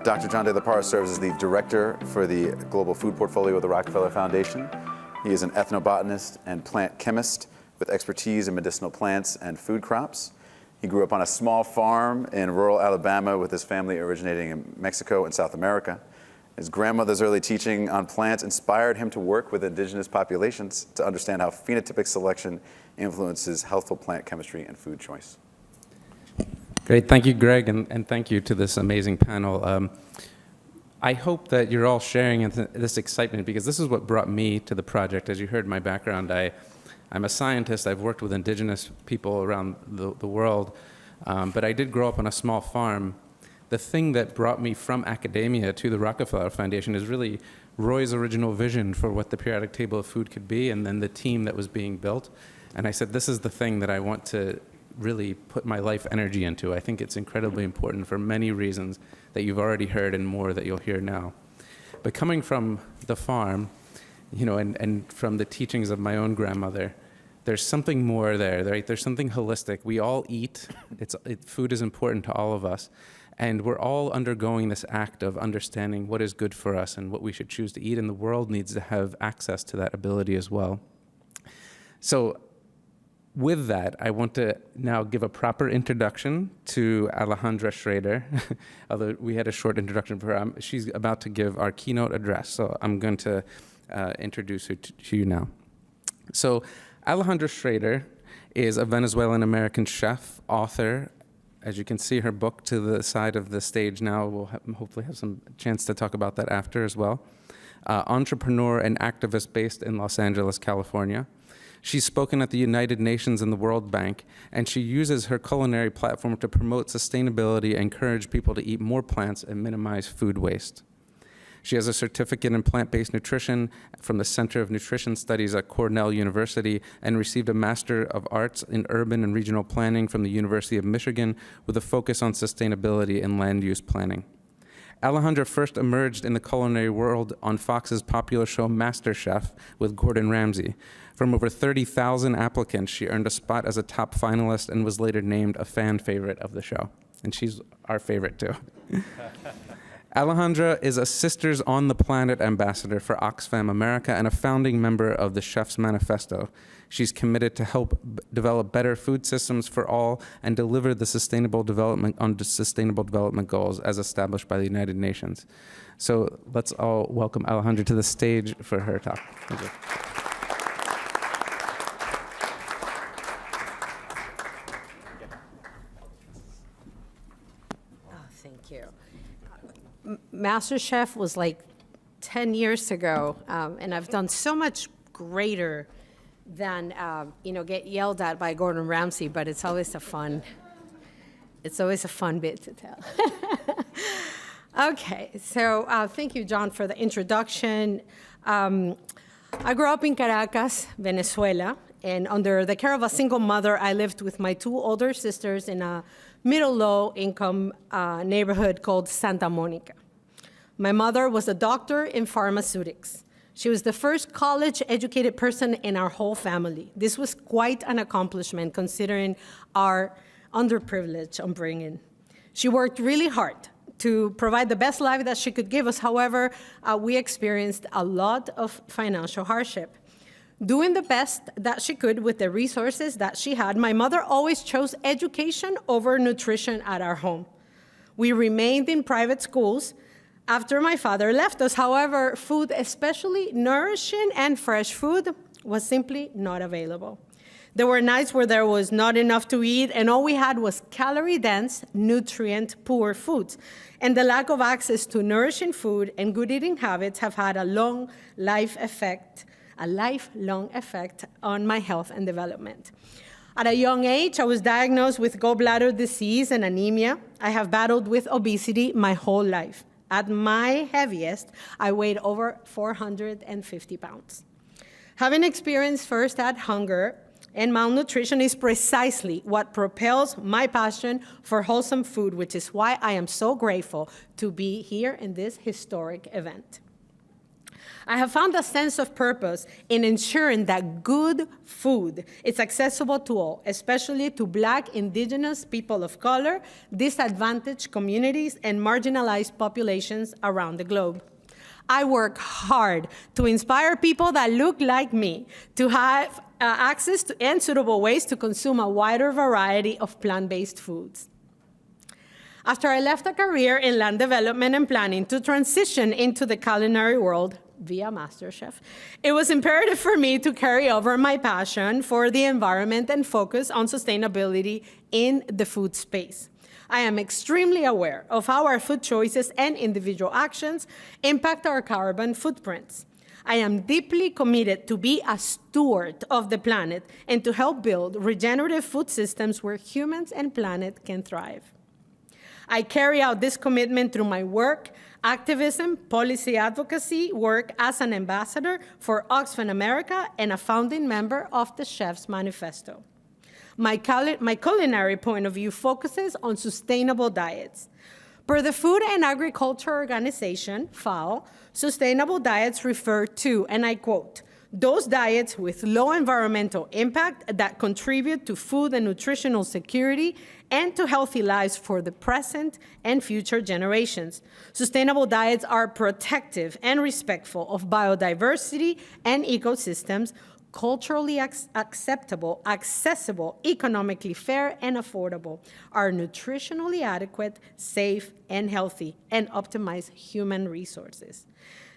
Dr. John De La Parra serves as the director for the global food portfolio of the Rockefeller Foundation. He is an ethnobotanist and plant chemist with expertise in medicinal plants and food crops. He grew up on a small farm in rural Alabama with his family originating in Mexico and South America. His grandmother's early teaching on plants inspired him to work with indigenous populations to understand how phenotypic selection influences healthful plant chemistry and food choice. Great, thank you, Greg, and thank you to this amazing panel. I hope that you're all sharing this excitement, because this is what brought me to the project. As you heard my background, I'm a scientist. I've worked with indigenous people around the world, but I did grow up on a small farm. The thing that brought me from academia to the Rockefeller Foundation is really Roy's original vision for what the periodic table of food could be, and then the team that was being built. And I said, this is the thing that I want to really put my life energy into. I think it's incredibly important for many reasons that you've already heard and more that you'll hear now. But coming from the farm, you know, and from the teachings of my own grandmother, there's something more there, right? There's something holistic. We all eat. Food is important to all of us. And we're all undergoing this act of understanding what is good for us and what we should choose to eat, and the world needs to have access to that ability as well. So with that, I want to now give a proper introduction to Alejandra Schrader. Although we had a short introduction for her, she's about to give our keynote address, so I'm going to introduce her to you now. So Alejandra Schrader is a Venezuelan-American chef, author. As you can see her book to the side of the stage now. We'll hopefully have some chance to talk about that after as well. Entrepreneur and activist based in Los Angeles, California. She's spoken at the United Nations and the World Bank, and she uses her culinary platform to promote sustainability and encourage people to eat more plants and minimize food waste. She has a certificate in plant-based nutrition from the Center of Nutrition Studies at Cornell University and received a Master of Arts in Urban and Regional Planning from the University of Michigan with a focus on sustainability and land use planning. Alejandra first emerged in the culinary world on Fox's popular show MasterChef with Gordon Ramsay. From over 30,000 applicants, she earned a spot as a top finalist and was later named a fan favorite of the show. And she's our favorite too. Alejandra is a Sisters on the Planet ambassador for Oxfam America and a founding member of the Chef's Manifesto. She's committed to help develop better food systems for all and deliver the sustainable development goals as established by the United Nations. So let's all welcome Alejandra to the stage for her talk. Thank you. MasterChef was like 10 years ago, and I've done so much greater than get yelled at by Gordon Ramsay, but it's always a fun bit to tell. Okay, so thank you, John, for the introduction. I grew up in Caracas, Venezuela, and under the care of a single mother, I lived with my two older sisters in a middle-low-income neighborhood called Santa Monica. My mother was a doctor in pharmaceutics. She was the first college-educated person in our whole family. This was quite an accomplishment considering our underprivileged upbringing. She worked really hard to provide the best life that she could give us. However, we experienced a lot of financial hardship. Doing the best that she could with the resources that she had, my mother always chose education over nutrition at our home. We remained in private schools after my father left us. However, food, especially nourishing and fresh food, was simply not available. There were nights where there was not enough to eat, and all we had was calorie-dense, nutrient-poor foods. And the lack of access to nourishing food and good eating habits have had a lifelong effect on my health and development. At a young age, I was diagnosed with gallbladder disease and anemia. I have battled with obesity my whole life. At my heaviest, I weighed over 450 pounds. Having experienced firsthand hunger and malnutrition is precisely what propels my passion for wholesome food, which is why I am so grateful to be here in this historic event. I have found a sense of purpose in ensuring that good food is accessible to all, especially to Black, Indigenous, people of color, disadvantaged communities, and marginalized populations around the globe. I work hard to inspire people that look like me to have access to and suitable ways to consume a wider variety of plant-based foods. After I left a career in land development and planning to transition into the culinary world via MasterChef, it was imperative for me to carry over my passion for the environment and focus on sustainability in the food space. I am extremely aware of how our food choices and individual actions impact our carbon footprints. I am deeply committed to be a steward of the planet and to help build regenerative food systems where humans and planet can thrive. I carry out this commitment through my work, activism, policy advocacy, work as an ambassador for Oxfam America, and a founding member of the Chef's Manifesto. My culinary point of view focuses on sustainable diets. Per the Food and Agriculture Organization, FAO, sustainable diets refer to, and I quote, those diets with low environmental impact that contribute to food and nutritional security and to healthy lives for the present and future generations. Sustainable diets are protective and respectful of biodiversity and ecosystems, culturally acceptable, accessible, economically fair, and affordable, are nutritionally adequate, safe, and healthy, and optimize human resources.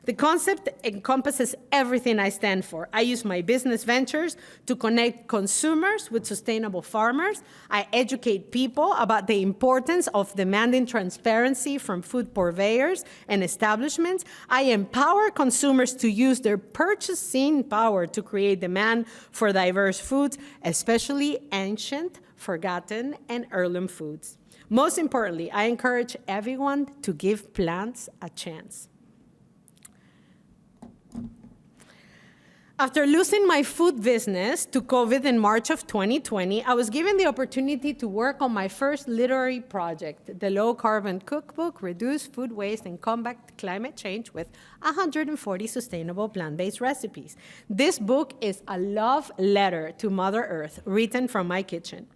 The concept encompasses everything I stand for. I use my business ventures to connect consumers with sustainable farmers. I educate people about the importance of demanding transparency from food purveyors and establishments. I empower consumers to use their purchasing power to create demand for diverse foods, especially ancient, forgotten, and heirloom foods. Most importantly, I encourage everyone to give plants a chance. After losing my food business to COVID in March of 2020, I was given the opportunity to work on my first literary project, the Low Carbon Cookbook, Reduce Food Waste and Combat Climate Change with 140 sustainable plant-based recipes. This book is a love letter to Mother Earth, written from my kitchen.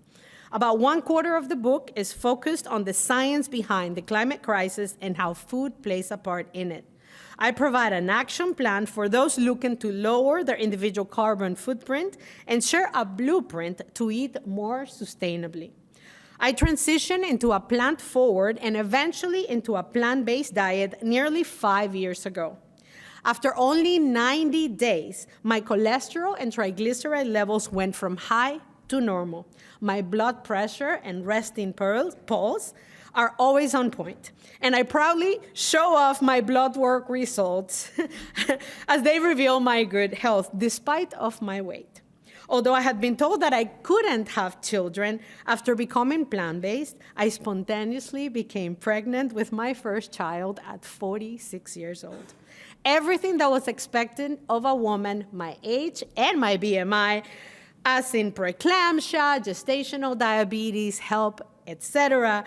About 1/4 of the book is focused on the science behind the climate crisis and how food plays a part in it. I provide an action plan for those looking to lower their individual carbon footprint and share a blueprint to eat more sustainably. I transitioned into a plant-forward and eventually into a plant-based diet nearly 5 years ago. After only 90 days, my cholesterol and triglyceride levels went from high to normal. My blood pressure and resting pulse are always on point. And I proudly show off my blood work results as they reveal my good health despite of my weight. Although I had been told that I couldn't have children, after becoming plant-based, I spontaneously became pregnant with my first child at 46 years old. Everything that was expected of a woman my age and my BMI, as in preeclampsia, gestational diabetes, HELP, etc.,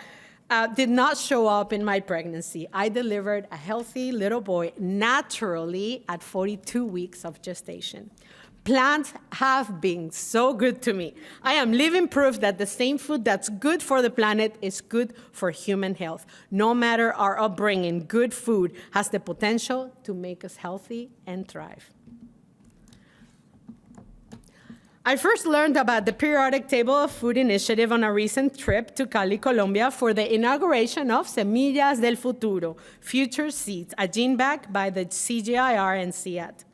did not show up in my pregnancy. I delivered a healthy little boy naturally at 42 weeks of gestation. Plants have been so good to me. I am living proof that the same food that's good for the planet is good for human health. No matter our upbringing, good food has the potential to make us healthy and thrive. I first learned about the Periodic Table of Food initiative on a recent trip to Cali, Colombia for the inauguration of Semillas del Futuro, Future Seeds, a gene bank by the CGIAR and CIAT.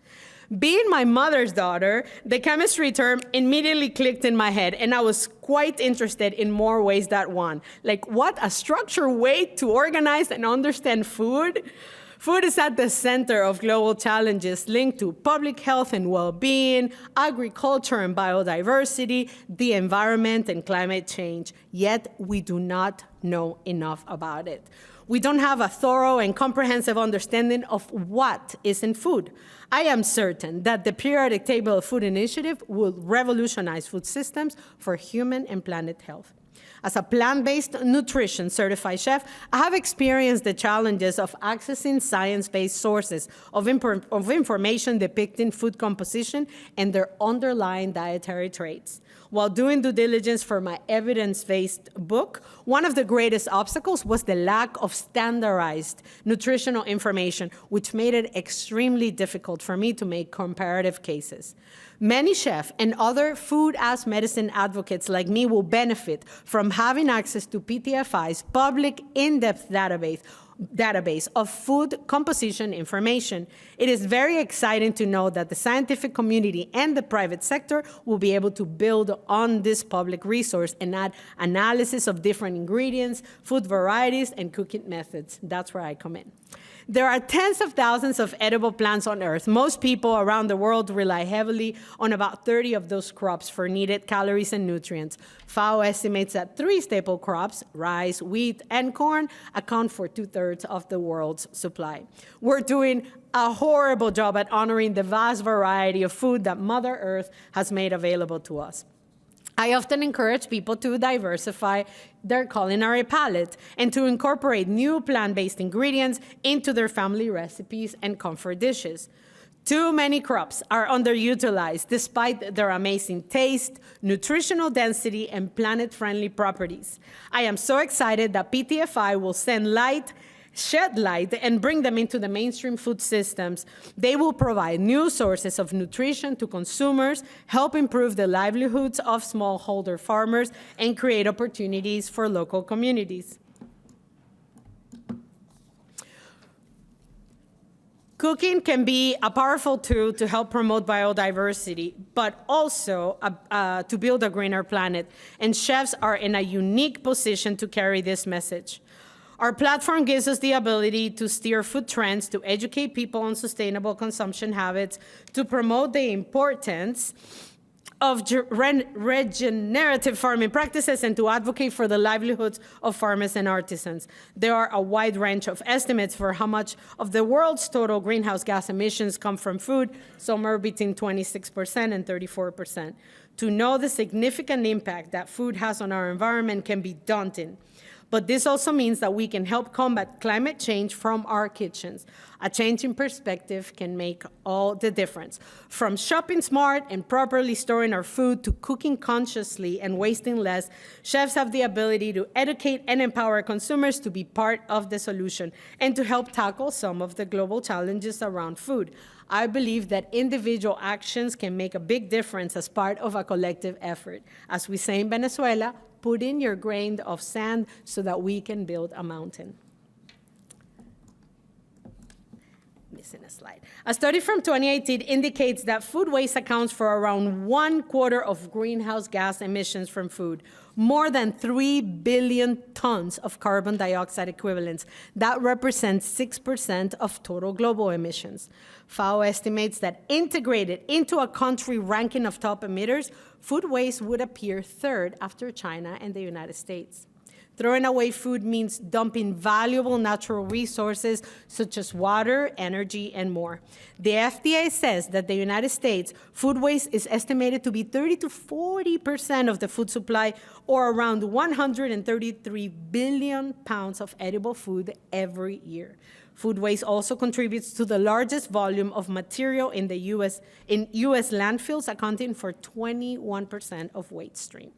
Being my mother's daughter, the chemistry term immediately clicked in my head, and I was quite interested in more ways than one. Like, what a structured way to organize and understand food. Food is at the center of global challenges linked to public health and well-being, agriculture and biodiversity, the environment and climate change, yet we do not know enough about it. We don't have a thorough and comprehensive understanding of what is in food. I am certain that the Periodic Table of Food Initiative will revolutionize food systems for human and planet health. As a plant-based nutrition certified chef, I have experienced the challenges of accessing science-based sources of information depicting food composition and their underlying dietary traits. While doing due diligence for my evidence-based book, one of the greatest obstacles was the lack of standardized nutritional information, which made it extremely difficult for me to make comparative cases. Many chefs and other food as medicine advocates like me will benefit from having access to PTFI's public in-depth database of food composition information. It is very exciting to know that the scientific community and the private sector will be able to build on this public resource and add analysis of different ingredients, food varieties, and cooking methods. That's where I come in. There are tens of thousands of edible plants on Earth. Most people around the world rely heavily on about 30 of those crops for needed calories and nutrients. FAO estimates that 3 staple crops, rice, wheat, and corn, account for 2/3 of the world's supply. We're doing a horrible job at honoring the vast variety of food that Mother Earth has made available to us. I often encourage people to diversify their culinary palette and to incorporate new plant-based ingredients into their family recipes and comfort dishes. Too many crops are underutilized despite their amazing taste, nutritional density, and planet-friendly properties. I am so excited that PTFI will shed light and bring them into the mainstream food systems. They will provide new sources of nutrition to consumers, help improve the livelihoods of smallholder farmers, and create opportunities for local communities. Cooking can be a powerful tool to help promote biodiversity, but also to build a greener planet. And chefs are in a unique position to carry this message. Our platform gives us the ability to steer food trends, to educate people on sustainable consumption habits, to promote the importance of regenerative farming practices, and to advocate for the livelihoods of farmers and artisans. There are a wide range of estimates for how much of the world's total greenhouse gas emissions come from food, somewhere between 26% and 34%. To know the significant impact that food has on our environment can be daunting. But this also means that we can help combat climate change from our kitchens. A change in perspective can make all the difference. From shopping smart and properly storing our food to cooking consciously and wasting less, chefs have the ability to educate and empower consumers to be part of the solution and to help tackle some of the global challenges around food. I believe that individual actions can make a big difference as part of a collective effort. As we say in Venezuela, put in your grain of sand so that we can build a mountain. Missing a slide. A study from 2018 indicates that food waste accounts for around 1/4 of greenhouse gas emissions from food, more than 3 billion tons of carbon dioxide equivalents. That represents 6% of total global emissions. FAO estimates that integrated into a country ranking of top emitters, food waste would appear 3rd after China and the United States. Throwing away food means dumping valuable natural resources such as water, energy, and more. The FDA says that the United States food waste is estimated to be 30 to 40% of the food supply, or around 133 billion pounds of edible food every year. Food waste also contributes to the largest volume of material in the U.S. landfills, accounting for 21% of waste stream.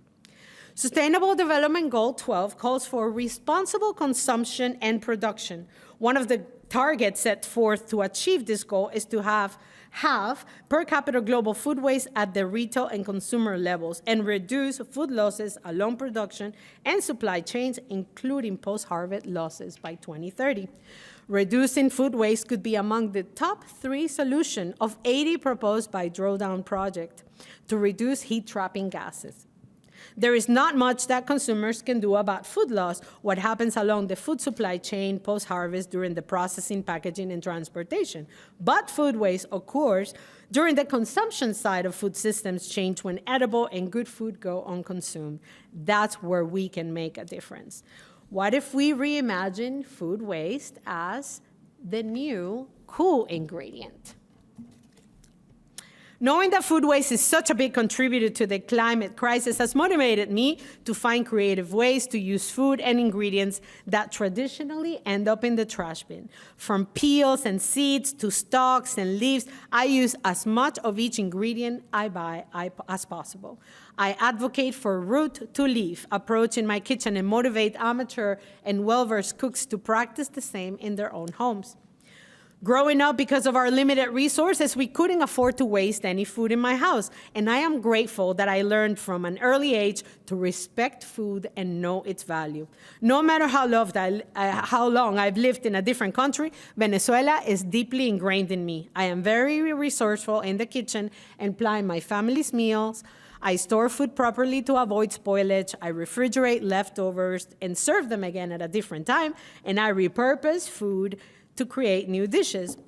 Sustainable Development Goal 12 calls for responsible consumption and production. One of the targets set forth to achieve this goal is to have per capita global food waste at the retail and consumer levels and reduce food losses along production and supply chains, including post-harvest losses by 2030. Reducing food waste could be among the top 3 solutions of 80 proposed by Drawdown Project to reduce heat-trapping gases. There is not much that consumers can do about food loss, what happens along the food supply chain post-harvest during the processing, packaging, and transportation. But food waste occurs during the consumption side of food systems change when edible and good food go unconsumed. That's where we can make a difference. What if we reimagine food waste as the new cool ingredient? Knowing that food waste is such a big contributor to the climate crisis has motivated me to find creative ways to use food and ingredients that traditionally end up in the trash bin. From peels and seeds to stalks and leaves, I use as much of each ingredient I buy as possible. I advocate for a root to leaf approach in my kitchen and motivate amateur and well-versed cooks to practice the same in their own homes. Growing up, because of our limited resources, we couldn't afford to waste any food in my house. And I am grateful that I learned from an early age to respect food and know its value. No matter how long I've lived in a different country, Venezuela is deeply ingrained in me. I am very resourceful in the kitchen and plan my family's meals. I store food properly to avoid spoilage. I refrigerate leftovers and serve them again at a different time. And I repurpose food to create new dishes.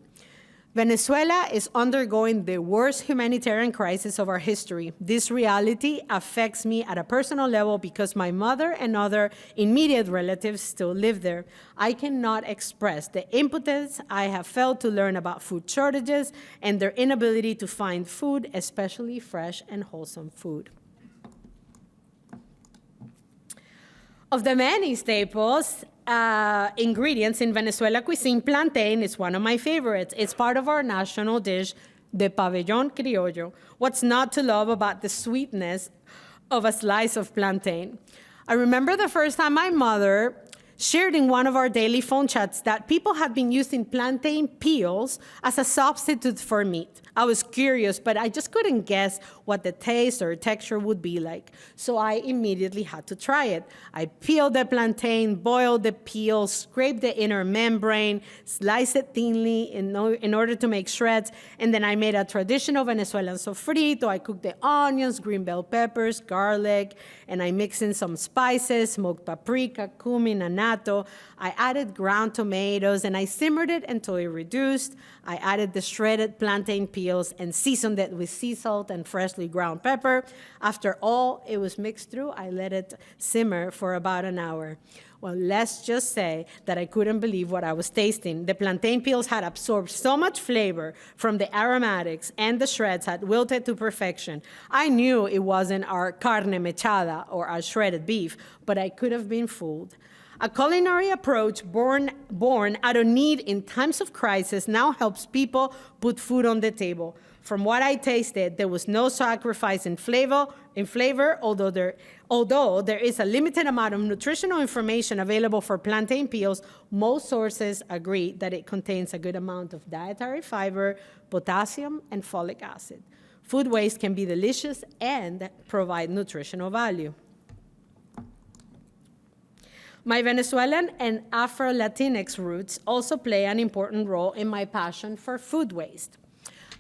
Venezuela is undergoing the worst humanitarian crisis of our history. This reality affects me at a personal level because my mother and other immediate relatives still live there. I cannot express the impotence I have felt to learn about food shortages and their inability to find food, especially fresh and wholesome food. Of the many staples, ingredients in Venezuela cuisine, plantain is one of my favorites. It's part of our national dish, the pabellón criollo. What's not to love about the sweetness of a slice of plantain? I remember the first time my mother shared in one of our daily phone chats that people had been using plantain peels as a substitute for meat. I was curious, but I just couldn't guess what the taste or texture would be like. So I immediately had to try it. I peeled the plantain, boiled the peel, scraped the inner membrane, sliced it thinly in order to make shreds, and then I made a traditional Venezuelan sofrito. I cooked the onions, green bell peppers, garlic, and I mixed in some spices, smoked paprika, cumin, annatto. I added ground tomatoes, and I simmered it until it reduced. I added the shredded plantain peels and seasoned it with sea salt and freshly ground pepper. After all it was mixed through, I let it simmer for about an hour. Well, let's just say that I couldn't believe what I was tasting. The plantain peels had absorbed so much flavor from the aromatics, and the shreds had wilted to perfection. I knew it wasn't our carne mechada or our shredded beef, but I could have been fooled. A culinary approach born out of need in times of crisis now helps people put food on the table. From what I tasted, there was no sacrifice in flavor, although there is a limited amount of nutritional information available for plantain peels. Most sources agree that it contains a good amount of dietary fiber, potassium, and folic acid. Food waste can be delicious and provide nutritional value. My Venezuelan and Afro-Latinx roots also play an important role in my passion for food waste.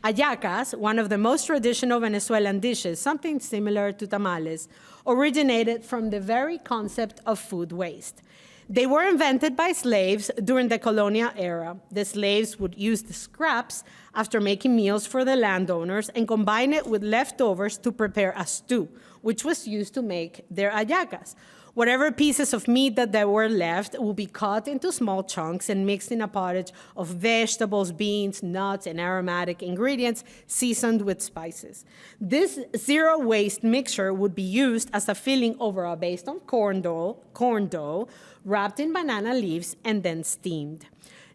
Hallacas, one of the most traditional Venezuelan dishes, something similar to tamales, originated from the very concept of food waste. They were invented by slaves during the colonial era. The slaves would use the scraps after making meals for the landowners and combine it with leftovers to prepare a stew, which was used to make their hallacas. Whatever pieces of meat that were left will be cut into small chunks and mixed in a pottage of vegetables, beans, nuts, and aromatic ingredients seasoned with spices. This zero-waste mixture would be used as a filling over a base of corn dough, wrapped in banana leaves, and then steamed.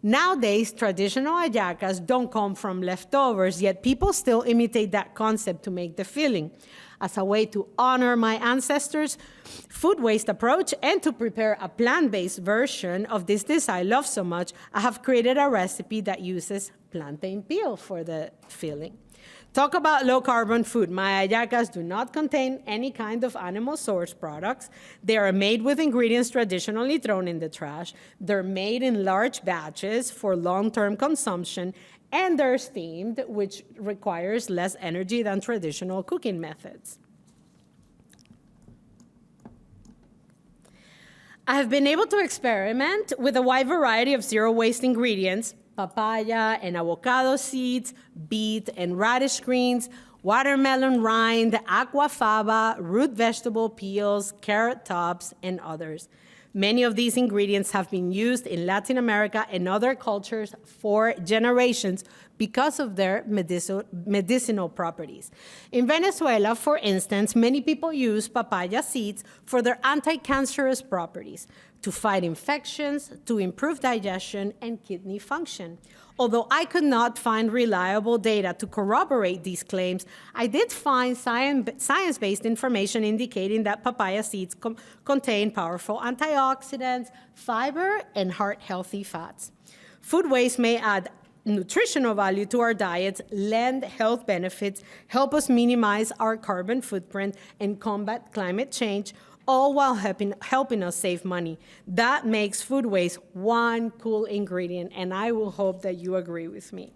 Nowadays, traditional hallacas don't come from leftovers, yet people still imitate that concept to make the filling. As a way to honor my ancestors' food waste approach and to prepare a plant-based version of this dish I love so much, I have created a recipe that uses plantain peel for the filling. Talk about low-carbon food. My hallacas do not contain any kind of animal source products. They are made with ingredients traditionally thrown in the trash. They're made in large batches for long-term consumption, and they're steamed, which requires less energy than traditional cooking methods. I have been able to experiment with a wide variety of zero-waste ingredients: papaya and avocado seeds, beet and radish greens, watermelon rind, aquafaba, root vegetable peels, carrot tops, and others. Many of these ingredients have been used in Latin America and other cultures for generations because of their medicinal properties. In Venezuela, for instance, many people use papaya seeds for their anti-cancerous properties, to fight infections, to improve digestion and kidney function. Although I could not find reliable data to corroborate these claims, I did find science-based information indicating that papaya seeds contain powerful antioxidants, fiber, and heart-healthy fats. Food waste may add nutritional value to our diets, lend health benefits, help us minimize our carbon footprint, and combat climate change, all while helping us save money. That makes food waste one cool ingredient, and I will hope that you agree with me.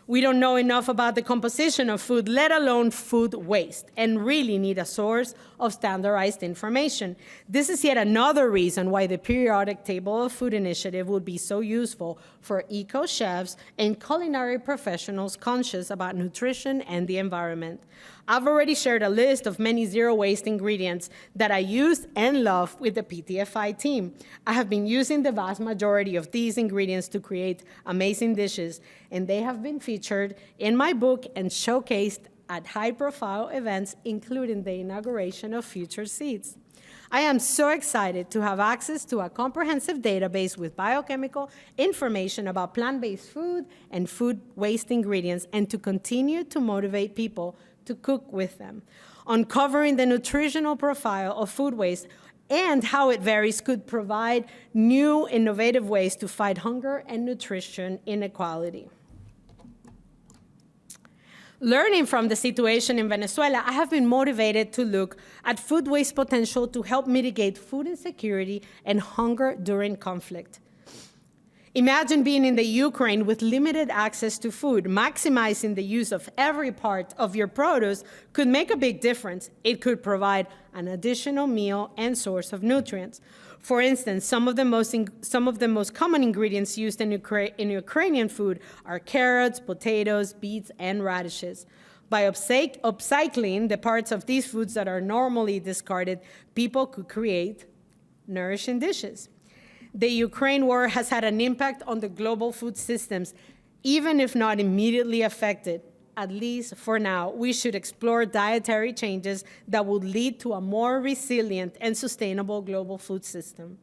We don't know enough about the composition of food, let alone food waste, and really need a source of standardized information. This is yet another reason why the Periodic Table of Food initiative would be so useful for eco-chefs and culinary professionals conscious about nutrition and the environment. I've already shared a list of many zero-waste ingredients that I use and love with the PTFI team. I have been using the vast majority of these ingredients to create amazing dishes, and they have been featured in my book and showcased at high-profile events, including the inauguration of Future Seeds. I am so excited to have access to a comprehensive database with biochemical information about plant-based food and food waste ingredients, and to continue to motivate people to cook with them. Uncovering the nutritional profile of food waste and how it varies could provide new, innovative ways to fight hunger and nutrition inequality. Learning from the situation in Venezuela, I have been motivated to look at food waste potential to help mitigate food insecurity and hunger during conflict. Imagine being in the Ukraine with limited access to food. Maximizing the use of every part of your produce could make a big difference. It could provide an additional meal and source of nutrients. For instance, some of the most common ingredients used in Ukrainian food are carrots, potatoes, beets, and radishes. By upcycling the parts of these foods that are normally discarded, people could create nourishing dishes. The Ukraine war has had an impact on the global food systems, even if not immediately affected. At least for now, we should explore dietary changes that would lead to a more resilient and sustainable global food system.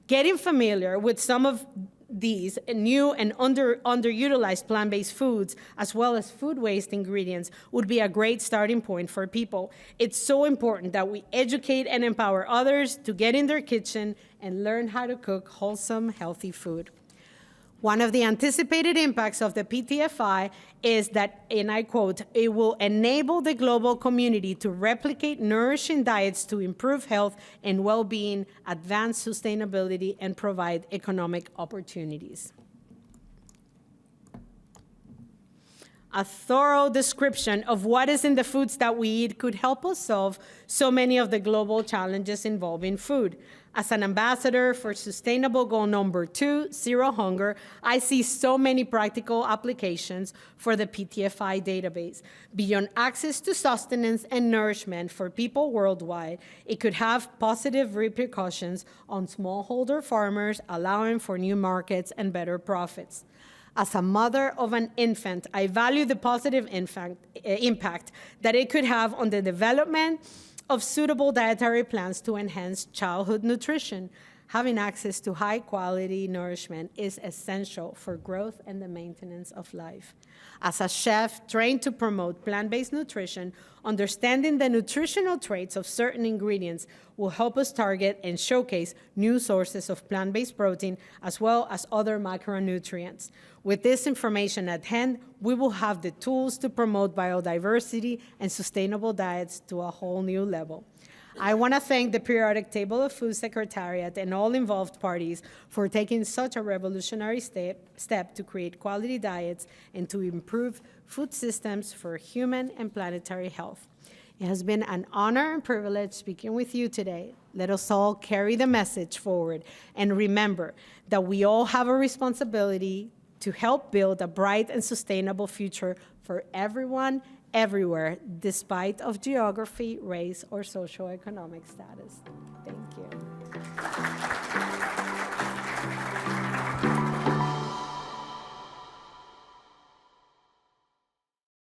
Getting familiar with some of these new and underutilized plant-based foods, as well as food waste ingredients, would be a great starting point for people. It's so important that we educate and empower others to get in their kitchen and learn how to cook wholesome, healthy food. One of the anticipated impacts of the PTFI is that, and I quote, it will enable the global community to replicate nourishing diets to improve health and well-being, advance sustainability, and provide economic opportunities. A thorough description of what is in the foods that we eat could help us solve so many of the global challenges involving food. As an ambassador for sustainable goal number 2, Zero Hunger, I see so many practical applications for the PTFI database. Beyond access to sustenance and nourishment for people worldwide, it could have positive repercussions on smallholder farmers, allowing for new markets and better profits. As a mother of an infant, I value the positive impact that it could have on the development of suitable dietary plans to enhance childhood nutrition. Having access to high-quality nourishment is essential for growth and the maintenance of life. As a chef trained to promote plant-based nutrition, understanding the nutritional traits of certain ingredients will help us target and showcase new sources of plant-based protein as well as other macronutrients. With this information at hand, we will have the tools to promote biodiversity and sustainable diets to a whole new level. I want to thank the Periodic Table of Food Secretariat and all involved parties for taking such a revolutionary step to create quality diets and to improve food systems for human and planetary health. It has been an honor and privilege speaking with you today. Let us all carry the message forward and remember that we all have a responsibility to help build a bright and sustainable future for everyone, everywhere, despite of geography, race, or socioeconomic status. Thank you.